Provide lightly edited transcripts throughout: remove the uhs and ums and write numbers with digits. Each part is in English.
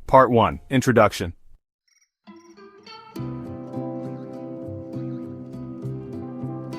Part 1. Introduction.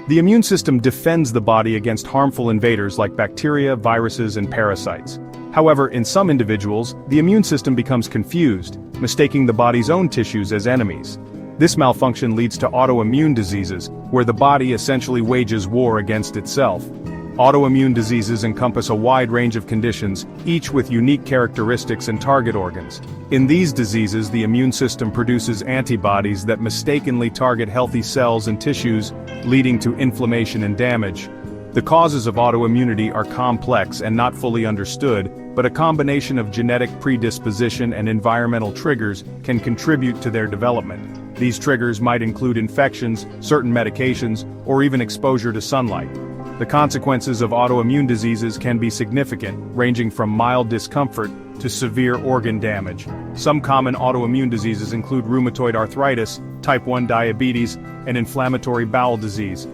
The immune system defends the body against harmful invaders like bacteria, viruses, and parasites. However, in some individuals, the immune system becomes confused, mistaking the body's own tissues as enemies. This malfunction leads to autoimmune diseases, where the body essentially wages war against itself. Autoimmune diseases encompass a wide range of conditions, each with unique characteristics and target organs. In these diseases, the immune system produces antibodies that mistakenly target healthy cells and tissues, leading to inflammation and damage. The causes of autoimmunity are complex and not fully understood, but a combination of genetic predisposition and environmental triggers can contribute to their development. These triggers might include infections, certain medications, or even exposure to sunlight. The consequences of autoimmune diseases can be significant, ranging from mild discomfort to severe organ damage. Some common autoimmune diseases include rheumatoid arthritis, type 1 diabetes, and inflammatory bowel disease.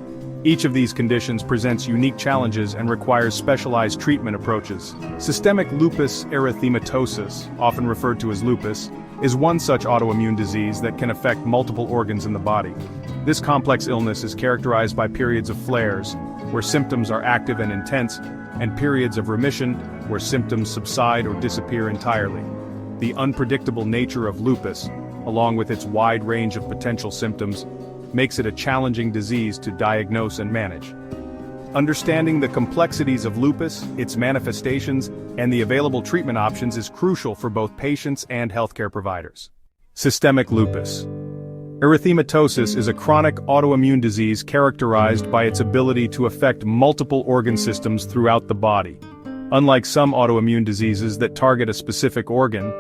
Each of these conditions presents unique challenges and requires specialized treatment approaches. Systemic lupus erythematosus, often referred to as lupus, is one such autoimmune disease that can affect multiple organs in the body. This complex illness is characterized by periods of flares, where symptoms are active and intense, and periods of remission, where symptoms subside or disappear entirely. The unpredictable nature of lupus, along with its wide range of potential symptoms, makes it a challenging disease to diagnose and manage. Understanding the complexities of lupus, its manifestations, and the available treatment options is crucial for both patients and healthcare providers. Systemic lupus erythematosus is a chronic autoimmune disease characterized by its ability to affect multiple organ systems throughout the body. Unlike some autoimmune diseases that target a specific organ,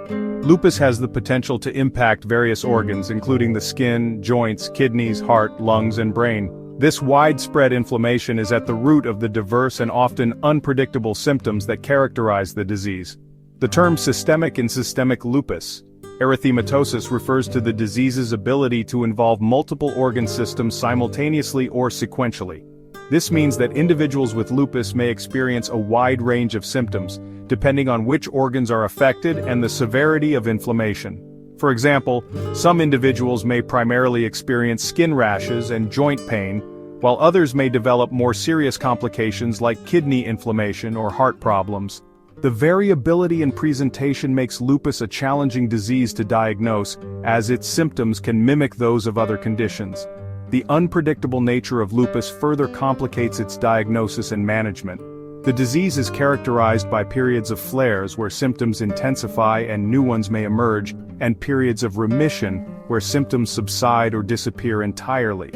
lupus has the potential to impact various organs including the skin, joints, kidneys, heart, lungs, and brain. This widespread inflammation is at the root of the diverse and often unpredictable symptoms that characterize the disease. The term systemic in systemic lupus erythematosus refers to the disease's ability to involve multiple organ systems simultaneously or sequentially. This means that individuals with lupus may experience a wide range of symptoms, depending on which organs are affected and the severity of inflammation. For example, some individuals may primarily experience skin rashes and joint pain, while others may develop more serious complications like kidney inflammation or heart problems. The variability in presentation makes lupus a challenging disease to diagnose, as its symptoms can mimic those of other conditions. The unpredictable nature of lupus further complicates its diagnosis and management. The disease is characterized by periods of flares where symptoms intensify and new ones may emerge, and periods of remission where symptoms subside or disappear entirely.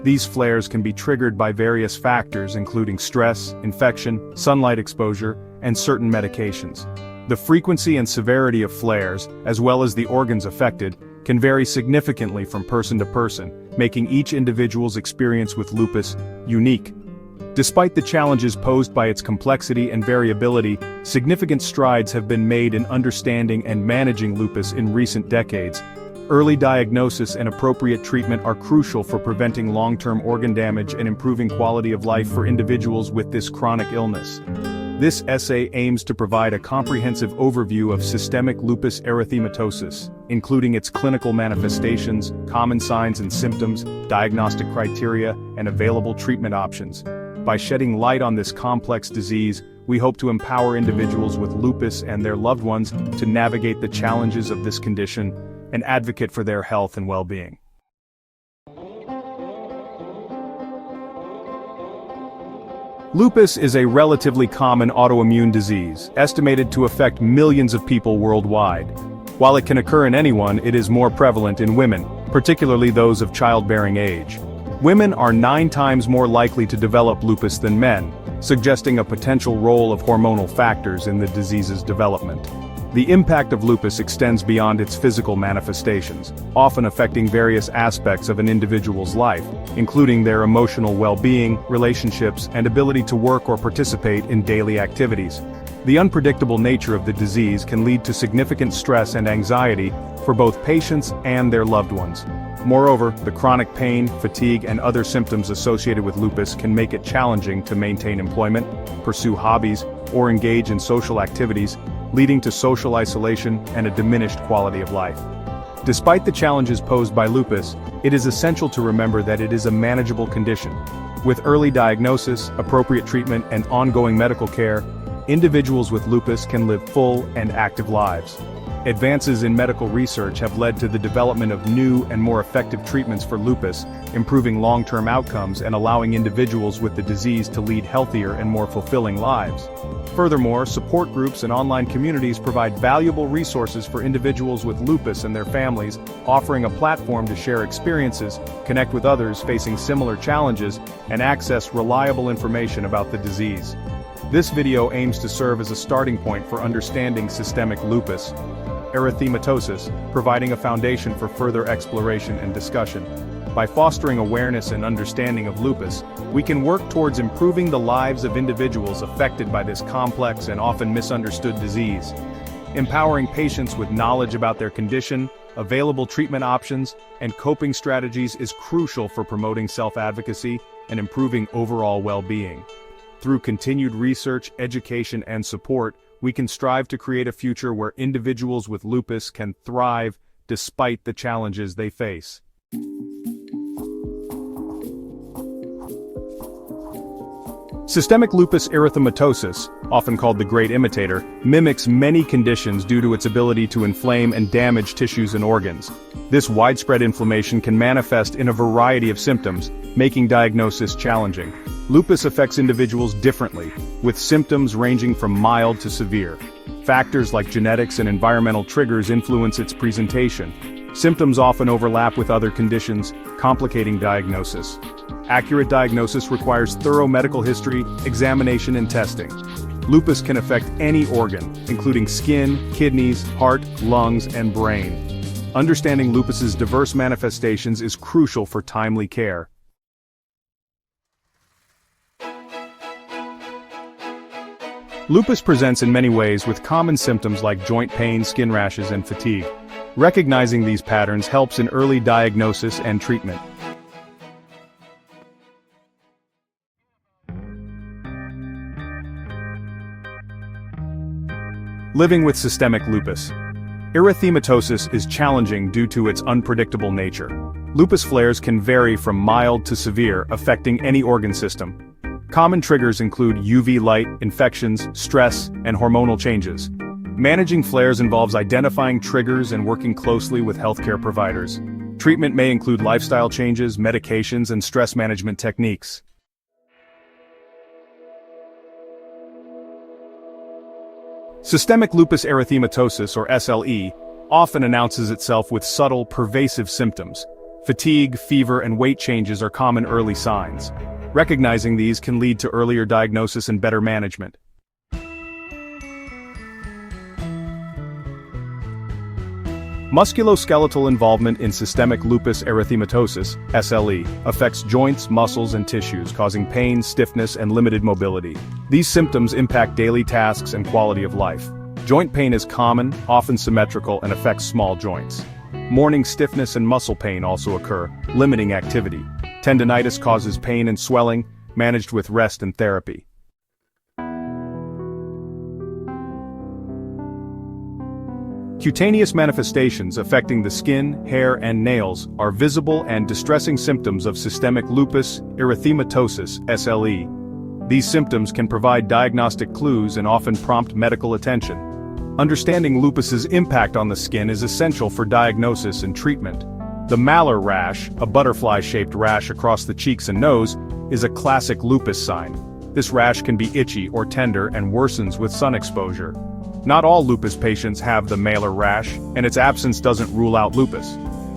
These flares can be triggered by various factors including stress, infection, sunlight exposure, and certain medications. The frequency and severity of flares, as well as the organs affected, can vary significantly from person to person, making each individual's experience with lupus unique. Despite the challenges posed by its complexity and variability, significant strides have been made in understanding and managing lupus in recent decades. Early diagnosis and appropriate treatment are crucial for preventing long-term organ damage and improving quality of life for individuals with this chronic illness. This essay aims to provide a comprehensive overview of systemic lupus erythematosus, including its clinical manifestations, common signs and symptoms, diagnostic criteria, and available treatment options. By shedding light on this complex disease, we hope to empower individuals with lupus and their loved ones to navigate the challenges of this condition and advocate for their health and well-being. Lupus is a relatively common autoimmune disease, estimated to affect millions of people worldwide. While it can occur in anyone, it is more prevalent in women, particularly those of childbearing age. Women are 9 times more likely to develop lupus than men, suggesting a potential role of hormonal factors in the disease's development. The impact of lupus extends beyond its physical manifestations, often affecting various aspects of an individual's life, including their emotional well-being, relationships, and ability to work or participate in daily activities. The unpredictable nature of the disease can lead to significant stress and anxiety for both patients and their loved ones. Moreover, the chronic pain, fatigue, and other symptoms associated with lupus can make it challenging to maintain employment, pursue hobbies, or engage in social activities, leading to social isolation and a diminished quality of life. Despite the challenges posed by lupus, it is essential to remember that it is a manageable condition. With early diagnosis, appropriate treatment, and ongoing medical care, individuals with lupus can live full and active lives. Advances in medical research have led to the development of new and more effective treatments for lupus, improving long-term outcomes and allowing individuals with the disease to lead healthier and more fulfilling lives. Furthermore, support groups and online communities provide valuable resources for individuals with lupus and their families, offering a platform to share experiences, connect with others facing similar challenges, and access reliable information about the disease. This video aims to serve as a starting point for understanding systemic lupus erythematosus, providing a foundation for further exploration and discussion. By fostering awareness and understanding of lupus, we can work towards improving the lives of individuals affected by this complex and often misunderstood disease. Empowering patients with knowledge about their condition, available treatment options, and coping strategies is crucial for promoting self-advocacy and improving overall well-being. Through continued research, education, and support, we can strive to create a future where individuals with lupus can thrive despite the challenges they face. Systemic lupus erythematosus, often called the great imitator, mimics many conditions due to its ability to inflame and damage tissues and organs. This widespread inflammation can manifest in a variety of symptoms, making diagnosis challenging. Lupus affects individuals differently, with symptoms ranging from mild to severe. Factors like genetics and environmental triggers influence its presentation. Symptoms often overlap with other conditions, complicating diagnosis. Accurate diagnosis requires thorough medical history, examination, and testing. Lupus can affect any organ, including skin, kidneys, heart, lungs, and brain. Understanding lupus's diverse manifestations is crucial for timely care. Lupus presents in many ways with common symptoms like joint pain, skin rashes, and fatigue. Recognizing these patterns helps in early diagnosis and treatment. Living with systemic lupus. Erythematosus is challenging due to its unpredictable nature. Lupus flares can vary from mild to severe, affecting any organ system. Common triggers include UV light, infections, stress, and hormonal changes. Managing flares involves identifying triggers and working closely with healthcare providers. Treatment may include lifestyle changes, medications, and stress management techniques. Systemic lupus erythematosus, or SLE, often announces itself with subtle, pervasive symptoms. Fatigue, fever, and weight changes are common early signs. Recognizing these can lead to earlier diagnosis and better management. Musculoskeletal involvement in systemic lupus erythematosus, SLE, affects joints, muscles, and tissues, causing pain, stiffness, and limited mobility. These symptoms impact daily tasks and quality of life. Joint pain is common, often symmetrical, and affects small joints. Morning stiffness and muscle pain also occur, limiting activity. Tendinitis causes pain and swelling, managed with rest and therapy. Cutaneous manifestations affecting the skin, hair, and nails are visible and distressing symptoms of systemic lupus erythematosus, SLE. These symptoms can provide diagnostic clues and often prompt medical attention. Understanding lupus's impact on the skin is essential for diagnosis and treatment. The malar rash, a butterfly-shaped rash across the cheeks and nose, is a classic lupus sign. This rash can be itchy or tender and worsens with sun exposure. Not all lupus patients have the malar rash, and its absence doesn't rule out lupus.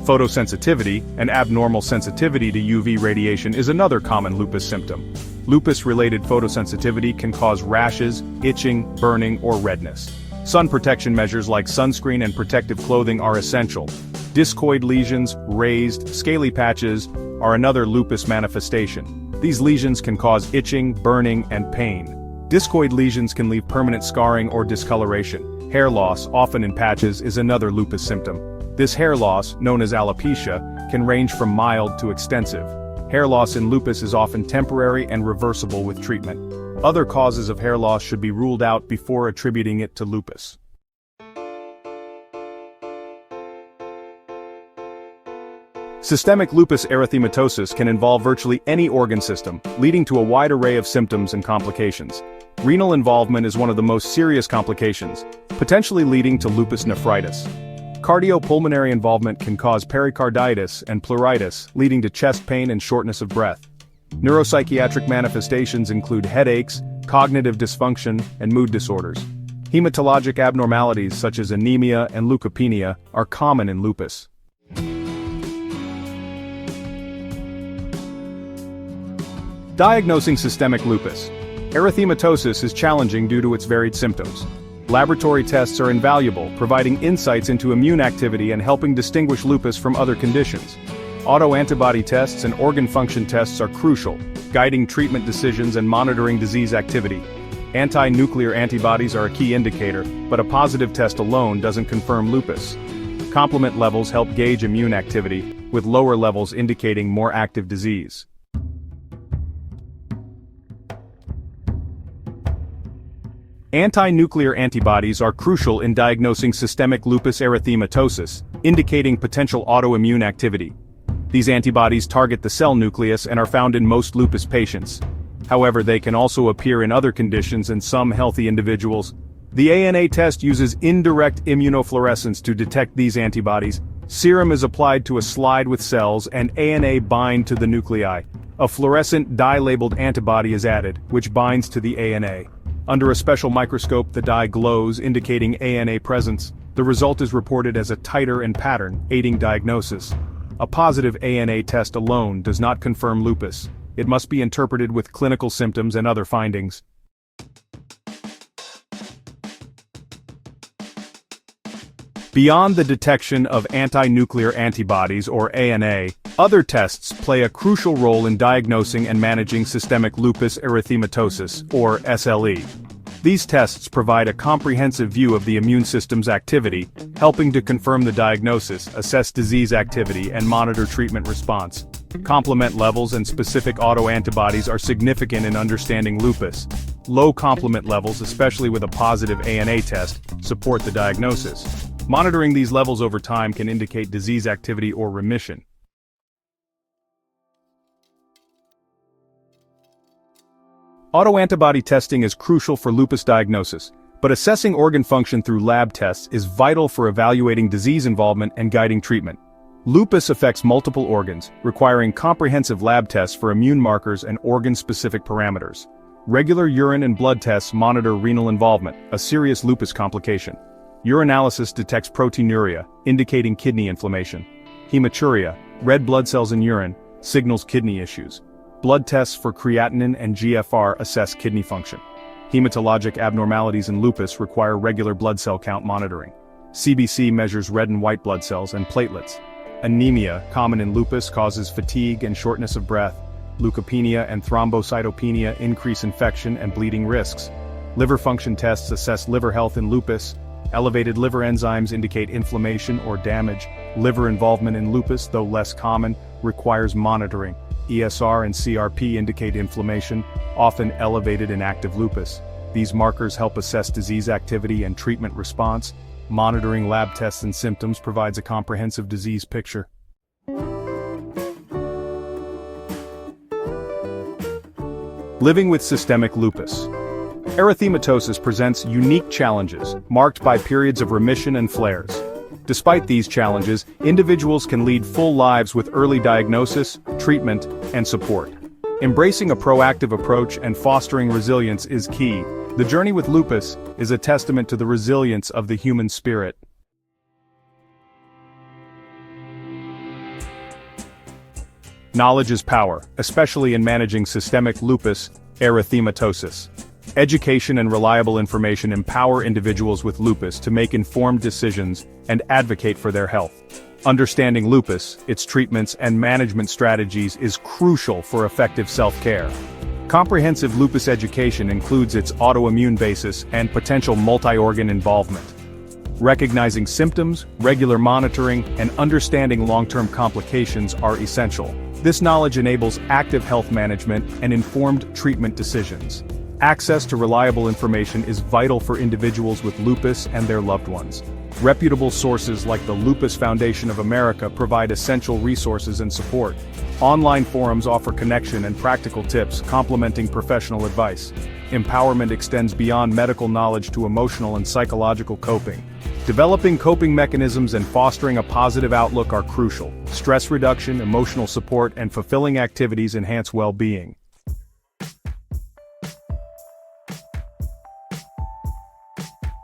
Photosensitivity, an abnormal sensitivity to UV radiation, is another common lupus symptom. Lupus-related photosensitivity can cause rashes, itching, burning, or redness. Sun protection measures like sunscreen and protective clothing are essential. Discoid lesions, raised, scaly patches, are another lupus manifestation. These lesions can cause itching, burning, and pain. Discoid lesions can leave permanent scarring or discoloration. Hair loss, often in patches, is another lupus symptom. This hair loss, known as alopecia, can range from mild to extensive. Hair loss in lupus is often temporary and reversible with treatment. Other causes of hair loss should be ruled out before attributing it to lupus. Systemic lupus erythematosus can involve virtually any organ system, leading to a wide array of symptoms and complications. Renal involvement is one of the most serious complications, potentially leading to lupus nephritis. Cardiopulmonary involvement can cause pericarditis and pleuritis, leading to chest pain and shortness of breath. Neuropsychiatric manifestations include headaches, cognitive dysfunction, and mood disorders. Hematologic abnormalities such as anemia and leukopenia are common in lupus. Diagnosing systemic lupus erythematosus is challenging due to its varied symptoms. Laboratory tests are invaluable, providing insights into immune activity and helping distinguish lupus from other conditions. Autoantibody tests and organ function tests are crucial, guiding treatment decisions and monitoring disease activity. Anti-nuclear antibodies are a key indicator, but a positive test alone doesn't confirm lupus. Complement levels help gauge immune activity, with lower levels indicating more active disease. Anti-nuclear antibodies are crucial in diagnosing systemic lupus erythematosus, indicating potential autoimmune activity. These antibodies target the cell nucleus and are found in most lupus patients. However, they can also appear in other conditions in some healthy individuals. The ANA test uses indirect immunofluorescence to detect these antibodies. Serum is applied to a slide with cells and ANA bind to the nuclei. A fluorescent dye-labeled antibody is added, which binds to the ANA. Under a special microscope, the dye glows, indicating ANA presence. The result is reported as a titer and pattern, aiding diagnosis. A positive ANA test alone does not confirm lupus. It must be interpreted with clinical symptoms and other findings. Beyond the detection of anti-nuclear antibodies or ANA, other tests play a crucial role in diagnosing and managing systemic lupus erythematosus, or SLE. These tests provide a comprehensive view of the immune system's activity, helping to confirm the diagnosis, assess disease activity, and monitor treatment response. Complement levels and specific autoantibodies are significant in understanding lupus. Low complement levels, especially with a positive ANA test, support the diagnosis. Monitoring these levels over time can indicate disease activity or remission. Autoantibody testing is crucial for lupus diagnosis, but assessing organ function through lab tests is vital for evaluating disease involvement and guiding treatment. Lupus affects multiple organs, requiring comprehensive lab tests for immune markers and organ-specific parameters. Regular urine and blood tests monitor renal involvement, a serious lupus complication. Urinalysis detects proteinuria, indicating kidney inflammation. Hematuria, red blood cells in urine, signals kidney issues. Blood tests for creatinine and GFR assess kidney function. Hematologic abnormalities in lupus require regular blood cell count monitoring. CBC measures red and white blood cells and platelets. Anemia, common in lupus, causes fatigue and shortness of breath. Leukopenia and thrombocytopenia increase infection and bleeding risks. Liver function tests assess liver health in lupus. Elevated liver enzymes indicate inflammation or damage. Liver involvement in lupus, though less common, requires monitoring. ESR and CRP indicate inflammation, often elevated in active lupus. These markers help assess disease activity and treatment response. Monitoring lab tests and symptoms provides a comprehensive disease picture. Living with systemic lupus erythematosus presents unique challenges, marked by periods of remission and flares. Despite these challenges, individuals can lead full lives with early diagnosis, treatment, and support. Embracing a proactive approach and fostering resilience is key. The journey with lupus is a testament to the resilience of the human spirit. Knowledge is power, especially in managing systemic lupus erythematosus. Education and reliable information empower individuals with lupus to make informed decisions and advocate for their health. Understanding lupus, its treatments and management strategies is crucial for effective self-care. Comprehensive lupus education includes its autoimmune basis and potential multi-organ involvement. Recognizing symptoms, regular monitoring, and understanding long-term complications are essential. This knowledge enables active health management and informed treatment decisions. Access to reliable information is vital for individuals with lupus and their loved ones. Reputable sources like the Lupus Foundation of America provide essential resources and support. Online forums offer connection and practical tips, complementing professional advice. Empowerment extends beyond medical knowledge to emotional and psychological coping. Developing coping mechanisms and fostering a positive outlook are crucial. Stress reduction, emotional support, and fulfilling activities enhance well-being.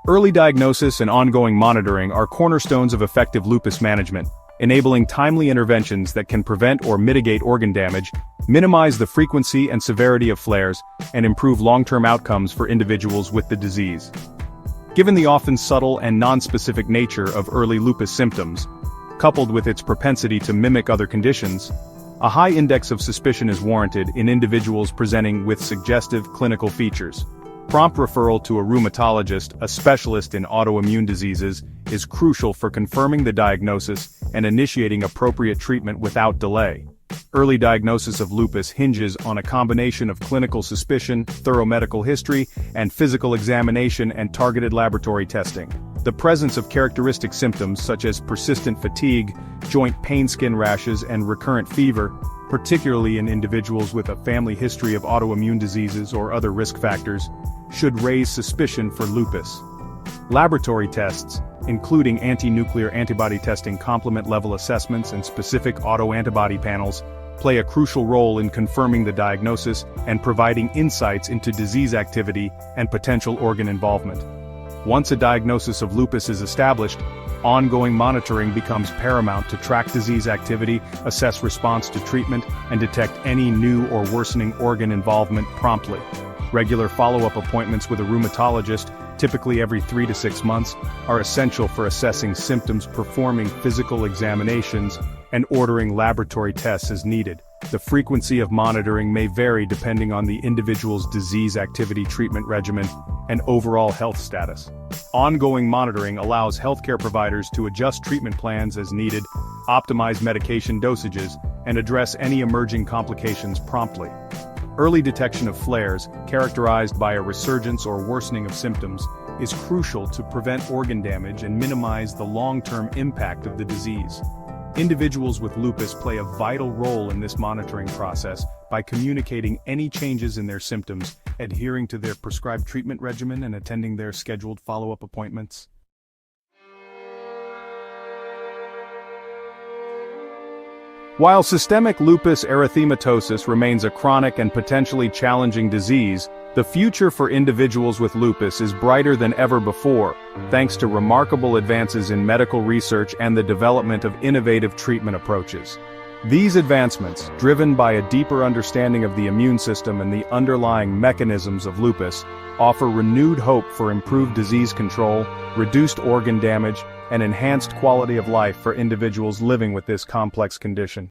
Early diagnosis and ongoing monitoring are cornerstones of effective lupus management, enabling timely interventions that can prevent or mitigate organ damage, minimize the frequency and severity of flares, and improve long-term outcomes for individuals with the disease. Given the often subtle and nonspecific nature of early lupus symptoms, coupled with its propensity to mimic other conditions, a high index of suspicion is warranted in individuals presenting with suggestive clinical features. Prompt referral to a rheumatologist, a specialist in autoimmune diseases, is crucial for confirming the diagnosis and initiating appropriate treatment without delay. Early diagnosis of lupus hinges on a combination of clinical suspicion, thorough medical history, and physical examination and targeted laboratory testing. The presence of characteristic symptoms such as persistent fatigue, joint pain, skin rashes, and recurrent fever, particularly in individuals with a family history of autoimmune diseases or other risk factors, should raise suspicion for lupus. Laboratory tests, including anti-nuclear antibody testing, complement level assessments, and specific autoantibody panels, play a crucial role in confirming the diagnosis and providing insights into disease activity and potential organ involvement. Once a diagnosis of lupus is established, ongoing monitoring becomes paramount to track disease activity, assess response to treatment, and detect any new or worsening organ involvement promptly. Regular follow-up appointments with a rheumatologist, typically every 3 to 6 months, are essential for assessing symptoms, performing physical examinations, and ordering laboratory tests as needed. The frequency of monitoring may vary depending on the individual's disease activity, treatment regimen, and overall health status. Ongoing monitoring allows healthcare providers to adjust treatment plans as needed, optimize medication dosages, and address any emerging complications promptly. Early detection of flares, characterized by a resurgence or worsening of symptoms, is crucial to prevent organ damage and minimize the long-term impact of the disease. Individuals with lupus play a vital role in this monitoring process by communicating any changes in their symptoms, adhering to their prescribed treatment regimen, and attending their scheduled follow-up appointments. While systemic lupus erythematosus remains a chronic and potentially challenging disease, the future for individuals with lupus is brighter than ever before, thanks to remarkable advances in medical research and the development of innovative treatment approaches. These advancements, driven by a deeper understanding of the immune system and the underlying mechanisms of lupus, offer renewed hope for improved disease control, reduced organ damage, and enhanced quality of life for individuals living with this complex condition.